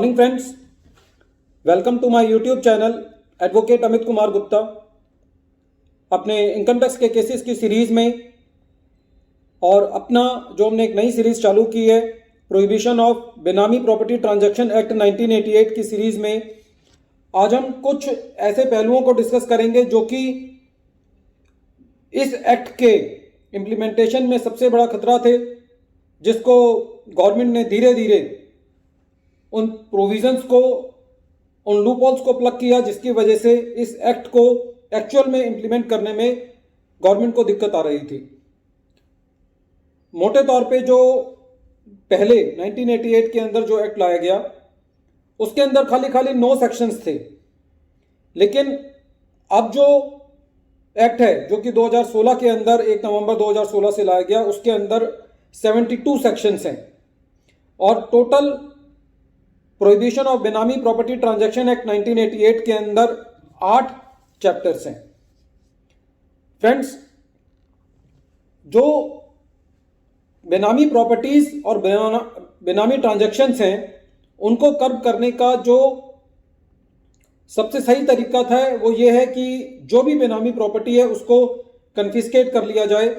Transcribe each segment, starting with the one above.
Morning friends, welcome to my YouTube channel advocate Amit Kumar Gupta. अपने income tax के cases की series में और अपना जो हमने एक नई सीरीज़ चालू की है प्रोहिबिशन ऑफ बेनामी प्रॉपर्टी ट्रांजैक्शन एक्ट 1988 की सीरीज़ में आज हम कुछ ऐसे पहलुओं को डिस्कस करेंगे जो कि इस एक्ट के इम्प्लीमेंटेशन में सबसे बड़ा खतरा थे, जिसको गवर्नमेंट ने धीरे धीरे उन प्रोविजंस को, उन लूपहोल्स को प्लग किया, जिसकी वजह से इस एक्ट को एक्चुअल में इम्प्लीमेंट करने में गवर्नमेंट को दिक्कत आ रही थी। मोटे तौर पे जो पहले 1988 के अंदर जो एक्ट लाया गया उसके अंदर खाली 9 सेक्शंस थे, लेकिन अब जो एक्ट है जो कि 2016 के अंदर 1 नवंबर 2016 से लाया गया, उसके अंदर 72 सेक्शंस हैं और टोटल प्रोहिबिशन ऑफ बेनामी प्रॉपर्टी ट्रांजैक्शन एक्ट 1988 के अंदर 8 चैप्टर्स हैं। फ्रेंड्स, जो बेनामी प्रॉपर्टीज और बेनामी ट्रांजैक्शंस हैं उनको कर्ब करने का जो सबसे सही तरीका था वो ये है कि जो भी बेनामी प्रॉपर्टी है उसको कन्फिस्केट कर लिया जाए,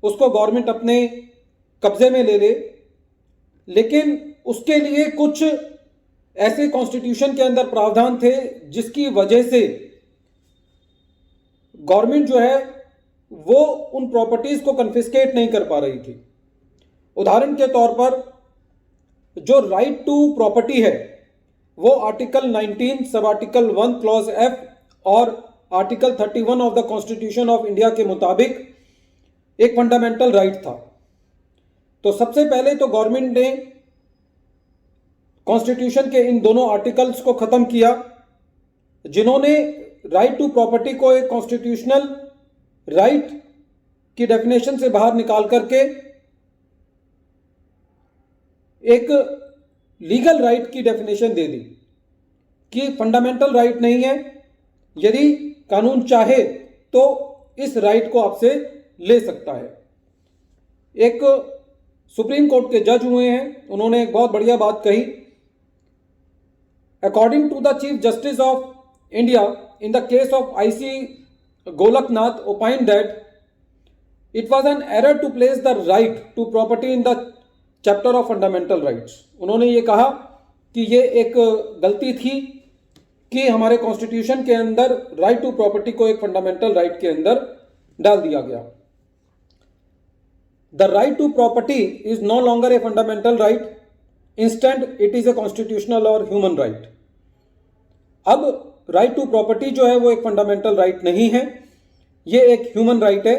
उसको गवर्नमेंट अपने कब्जे में ले ले। लेकिन उसके लिए कुछ ऐसे कॉन्स्टिट्यूशन के अंदर प्रावधान थे जिसकी वजह से गवर्नमेंट जो है वो उन प्रॉपर्टीज को कन्फिस्केट नहीं कर पा रही थी। उदाहरण के तौर पर जो राइट टू प्रॉपर्टी है वो article 19 sub article 1 clause F और article 31 of the constitution of India के मुताबिक एक फंडामेंटल राइट था। तो सबसे पहले तो गवर्नमेंट ने कॉन्स्टिट्यूशन के इन दोनों आर्टिकल्स को खत्म किया, जिन्होंने राइट टू प्रॉपर्टी को एक कॉन्स्टिट्यूशनल राइट की डेफिनेशन से बाहर निकाल करके एक लीगल राइट की डेफिनेशन दे दी कि फंडामेंटल राइट नहीं है, यदि कानून चाहे तो इस राइट को आपसे ले सकता है। एक सुप्रीम कोर्ट के जज हुए हैं, उन्होंने एक बहुत बढ़िया बात कही। According to the chief justice of India in the case of IC Golaknath opine that it was an error to place the right to property in the chapter of fundamental rights. उन्होंने ये कहा कि ये एक गलती थी कि हमारे कॉन्स्टिट्यूशन के अंदर राइट टू प्रॉपर्टी को एक फंडामेंटल राइट के अंदर डाल दिया गया। The right to property is no longer a fundamental right, instead it is a constitutional और ह्यूमन राइट। अब राइट टू प्रॉपर्टी जो है वो एक फंडामेंटल राइट नहीं है, ये एक ह्यूमन राइट है,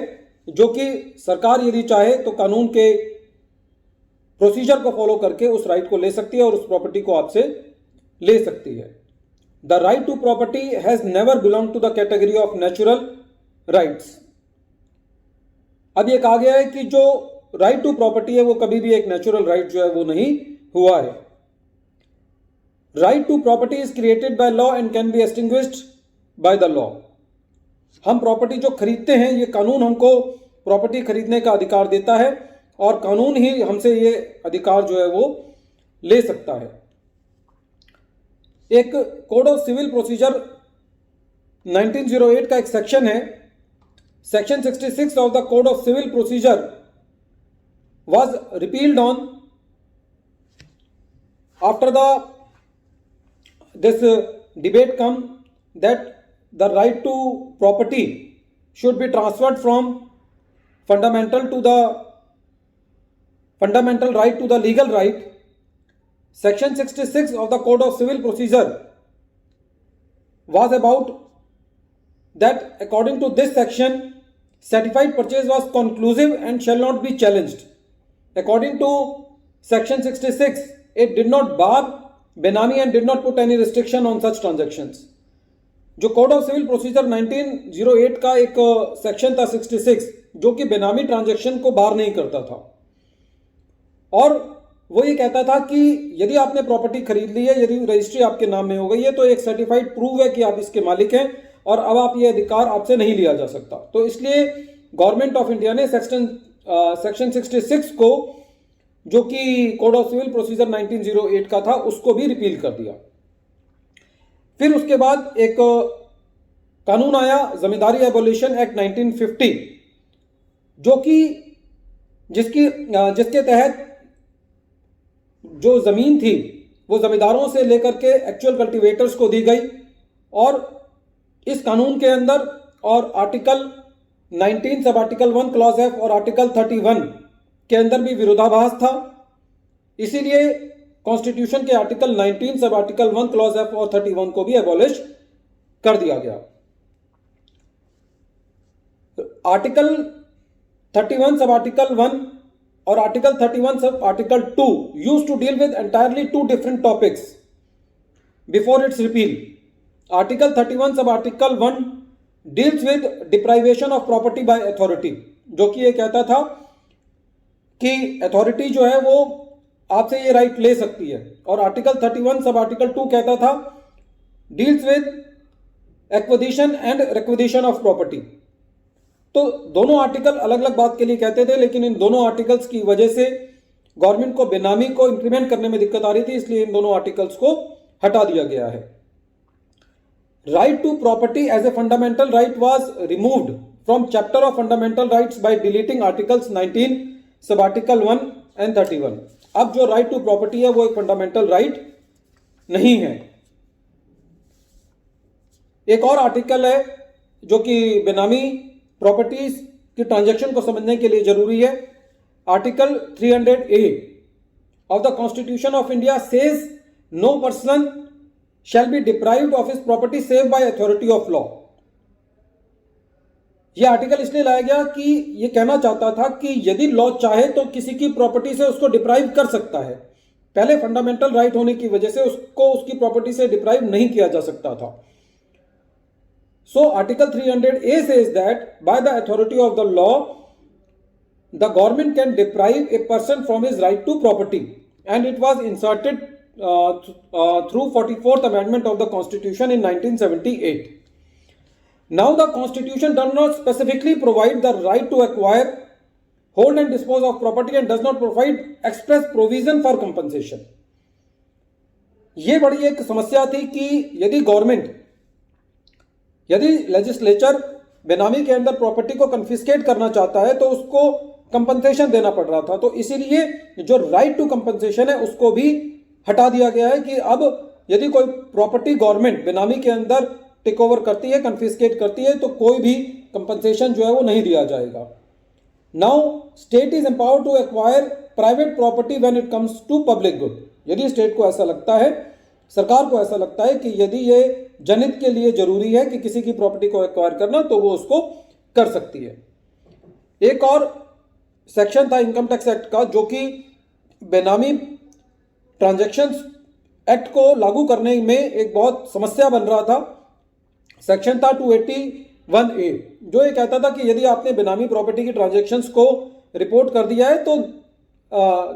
जो कि सरकार यदि चाहे तो कानून के प्रोसीजर को फॉलो करके उस राइट को ले सकती है और उस प्रॉपर्टी को आपसे ले सकती है। The right to property has never belong to the category of natural rights. अब ये कहा गया है कि जो राइट टू प्रॉपर्टी है वो कभी भी एक नेचुरल राइट जो है वो नहीं हुआ है। Right to property is created by law and can be extinguished by the law. हम प्रॉपर्टी जो खरीदते हैं, ये कानून हमको प्रॉपर्टी खरीदने का अधिकार देता है और कानून ही हमसे ये अधिकार जो है वो ले सकता है। एक कोड ऑफ सिविल प्रोसीजर 1908 का एक सेक्शन है, section 66 of the code of civil procedure was repealed on after this debate come that the right to property should be transferred from fundamental right to the legal right. Section 66 of the Code of Civil Procedure was about that according to this section, certified purchase was conclusive and shall not be challenged. According to Section 66, it did not bar benami and did not put any restriction on such transactions. जो code of civil procedure 1908 का एक section था 66, जो कि बेनामी transaction को बार नहीं करता था, और वो ये कहता था कि यदि आपने प्रॉपर्टी खरीद ली है, यदि रजिस्ट्री आपके नाम में हो गई है, तो एक सर्टिफाइड प्रूफ है कि आप इसके मालिक हैं और अब आप ये अधिकार आपसे नहीं लिया जा सकता। तो इसलिए गवर्नमेंट ऑफ इंडिया ने सेक्शन 66 को जो कि कोड ऑफ सिविल प्रोसीजर 1908 का था, उसको भी रिपील कर दिया। फिर उसके बाद एक कानून आया जमींदारी एबोलिशन एक्ट 1950, जो कि जिसके तहत जो जमीन थी वो जमींदारों से लेकर के एक्चुअल कल्टीवेटर्स को दी गई। और इस कानून के अंदर और article 19 sub article 1 clause F और आर्टिकल 31 के अंदर भी विरोधाभास था। इसीलिए कॉन्स्टिट्यूशन के article 19 sub article 1 clause F और 31 को भी एबॉलिश कर दिया गया। आर्टिकल 31 सब आर्टिकल 1 और article 31 sub article 2 used to deal with entirely two different topics before its repeal. Article 31 sub article 1 deals with deprivation of property by authority, जो कि ये कहता था कि अथॉरिटी जो है वो आपसे ये राइट ले सकती है। और आर्टिकल 31 सब आर्टिकल 2 कहता था deals with acquisition and requisition of property. तो दोनों आर्टिकल अलग अलग बात के लिए कहते थे, लेकिन इन दोनों आर्टिकल्स की वजह से गवर्नमेंट को बेनामी को इंप्लीमेंट करने में दिक्कत आ रही थी, इसलिए इन दोनों आर्टिकल्स को हटा दिया गया है। Right to property as a fundamental right was removed from chapter of fundamental rights by deleting articles 19 sub article 1 and 31। अब जो राइट टू प्रॉपर्टी है वो एक फंडामेंटल राइट नहीं है। एक और आर्टिकल है जो कि बेनामी प्रॉपर्टीज की ट्रांजैक्शन को समझने के लिए जरूरी है। Article 300A of the constitution of India says no person shall be deprived of his property save by authority of law. यह आर्टिकल इसलिए लाया गया कि यह कहना चाहता था कि यदि लॉ चाहे तो किसी की प्रॉपर्टी से उसको डिप्राइव कर सकता है। पहले फंडामेंटल राइट होने की वजह से उसको उसकी प्रॉपर्टी से डिप्राइव नहीं किया जा सकता था। So Article 300A says that by the authority of the law, the government can deprive a person from his right to property, and it was inserted through 44th Amendment of the Constitution in 1978. Now the Constitution does not specifically provide the right to acquire, hold and dispose of property and does not provide express provision for compensation. ये बड़ी एक समस्या थी कि यदि legislature बेनामी के अंदर प्रॉपर्टी को कन्फिस्केट करना चाहता है तो उसको कंपनसेशन देना पड़ रहा था। तो इसीलिए जो राइट टू कंपनसेशन है उसको भी हटा दिया गया है कि अब यदि कोई प्रॉपर्टी गवर्नमेंट बेनामी के अंदर टेक ओवर करती है, कन्फिस्केट करती है, तो कोई भी कंपनसेशन जो है वो नहीं दिया जाएगा। Now state is empowered to acquire private property when it comes to public good. यदि स्टेट को ऐसा लगता है, सरकार को ऐसा लगता है कि यदि ये जनहित के लिए जरूरी है कि किसी की प्रॉपर्टी को एक्वायर करना, तो वो उसको कर सकती है। एक और सेक्शन था इनकम टैक्स एक्ट का जो कि बेनामी ट्रांजैक्शंस एक्ट को लागू करने में एक बहुत समस्या बन रहा था। सेक्शन था 281A, जो ये कहता था कि यदि आपने बेनामी प्रॉपर्टी की ट्रांजैक्शंस को रिपोर्ट कर दिया है तो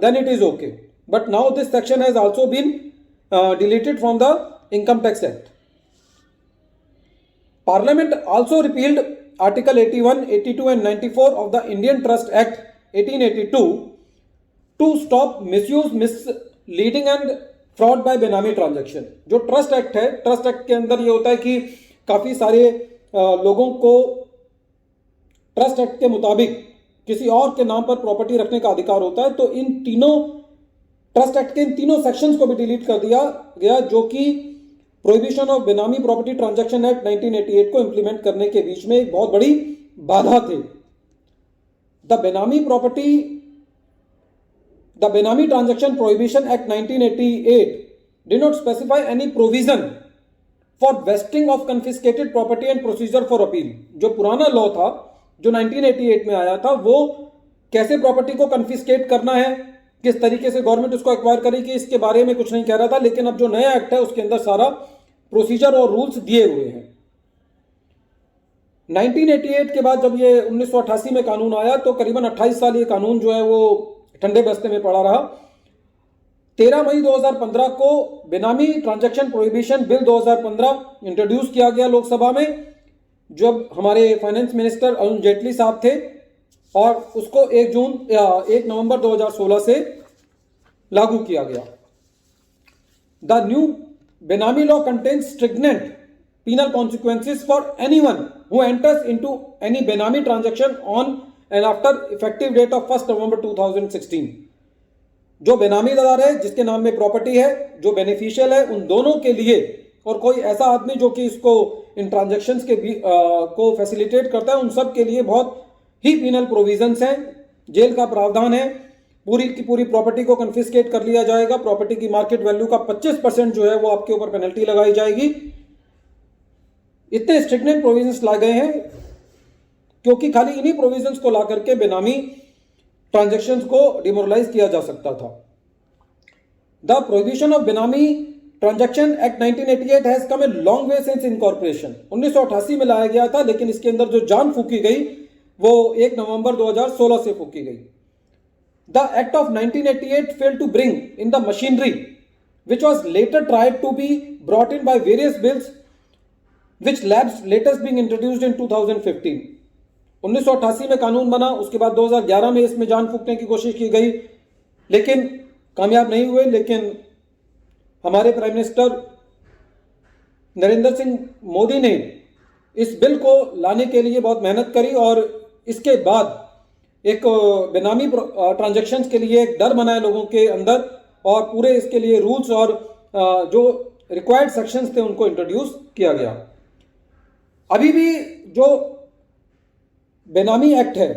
then it is okay, but now this section has also been deleted from the Income Tax Act. Parliament also repealed Article 81, 82 and 94 of the Indian Trust Act 1882 to stop misuse, misleading and fraud by बेनामी transaction. जो trust act है, trust act के अंदर ये होता है कि काफ़ी सारे लोगों को ट्रस्ट एक्ट के मुताबिक किसी और के नाम पर प्रॉपर्टी रखने का अधिकार होता है। तो इन तीनों ट्रस्ट एक्ट के इन तीनों सेक्शंस को भी डिलीट कर दिया गया, जो कि प्रोहिबिशन ऑफ बेनामी प्रॉपर्टी ट्रांजैक्शन एक्ट 1988 को इंप्लीमेंट करने के बीच में एक बहुत बड़ी बाधा थे। द बेनामी transaction prohibition act 1988 did not specify any provision for wasting of confiscated property and procedure for appeal. जो पुराना लॉ था जो 1988 में आया था, वो कैसे प्रॉपर्टी को कन्फिस्केट करना है, किस तरीके से गवर्नमेंट उसको एक्वायर करेगी, इसके बारे में कुछ नहीं कह रहा था। लेकिन अब जो नया एक्ट है उसके अंदर सारा प्रोसीजर और रूल्स दिए हुए हैं। 1988 के बाद जब ये 1988 में कानून आया तो करीबन 28 साल ये कानून जो है वो ठंडे बस्ते में पड़ा रहा। 13 मई 2015 को बेनामी ट्रांजैक्शन प्रोहिबिशन बिल 2015 इंट्रोड्यूस किया गया लोकसभा में, जब हमारे फाइनेंस मिनिस्टर अरुण जेटली साहब थे, और उसको 1 नवंबर 2016 से लागू किया गया। The new benami law contains stringent penal consequences for anyone who enters into any Benami transaction on and after effective date of 1st November 2016। जो बेनामीदार है, जिसके नाम में प्रॉपर्टी है, जो बेनिफिशियल है, उन दोनों के लिए, और कोई ऐसा आदमी जो कि इसको इन ट्रांजैक्शंस के भी को फैसिलिटेट करता है, उन सब के लिए बहुत ही पीनल प्रोविजंस हैं, जेल का प्रावधान है। पूरी की पूरी प्रॉपर्टी को कन्फिस्केट कर लिया जाएगा। प्रॉपर्टी की मार्केट वैल्यू का 25% जो है वो आपके ऊपर पेनल्टी लगाई जाएगी। इतने स्ट्रिक्टेंट प्रोविजंस ला गए हैं क्योंकि खाली इन्हीं प्रोविजंस को ला करके बेनामी ट्रांजैक्शंस को डिमोरलाइज किया जा सकता था। द प्रोहिबिशन ऑफ बेनामी transaction act 1988 has come a long way since incorporation. 1988 में लाया गया था, लेकिन इसके अंदर जो जान फूकी गई वो 1 नवंबर 2016 से फूकी गई। The act of 1988 failed to bring in the machinery which was later tried to be brought in by various bills which lapsed latest being introduced in 2015। 1988 में कानून बना, उसके बाद 2011 में इसमें जान फूकने की कोशिश की गई, लेकिन कामयाब नहीं हुए। लेकिन हमारे प्राइम मिनिस्टर नरेंद्र सिंह मोदी ने इस बिल को लाने के लिए बहुत मेहनत करी और इसके बाद एक बेनामी ट्रांजैक्शंस के लिए एक डर बना है लोगों के अंदर, और पूरे इसके लिए रूल्स और जो रिक्वायर्ड सेक्शंस थे उनको इंट्रोड्यूस किया गया। अभी भी जो बेनामी एक्ट है,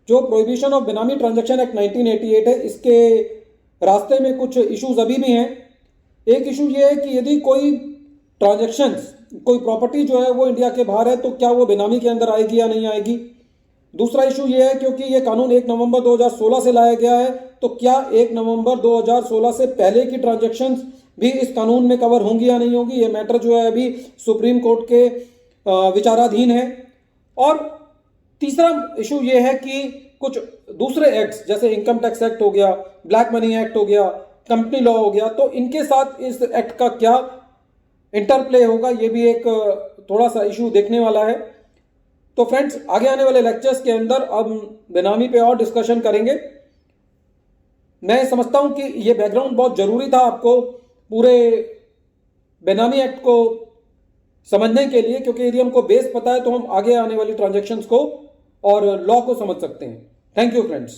जो प्रोहिबिशन ऑफ बेनामी ट्रांजैक्शन एक्ट 1988 है, इसके रास्ते में कुछ इश्यूज अभी भी हैं। एक इशू ये है कि यदि कोई ट्रांजैक्शंस, कोई प्रॉपर्टी जो है वो इंडिया के बाहर है तो क्या वो बेनामी के अंदर आएगी या नहीं आएगी। दूसरा इशू ये है क्योंकि ये कानून 1 नवंबर 2016 से लाया गया है, तो क्या 1 नवंबर 2016 से पहले की ट्रांजैक्शंस भी इस कानून में कवर होंगी या नहीं होंगी। ये मैटर जो है अभी सुप्रीम कोर्ट के विचाराधीन है। और तीसरा इशू ये है कि कुछ दूसरे एक्ट्स जैसे इनकम टैक्स एक्ट हो गया, ब्लैक मनी एक्ट हो गया, कंपनी लॉ हो गया, तो इनके साथ इस एक्ट का क्या इंटरप्ले होगा, ये भी एक थोड़ा सा इशू देखने वाला है। तो फ्रेंड्स, आगे आने वाले लेक्चर्स के अंदर अब बेनामी पे और डिस्कशन करेंगे। मैं समझता हूं कि ये बैकग्राउंड बहुत जरूरी था आपको पूरे बेनामी एक्ट को समझने के लिए, क्योंकि यदि हमको बेस पता है तो हम आगे आने वाली ट्रांजैक्शंस को और लॉ को समझ सकते हैं। Thank you friends.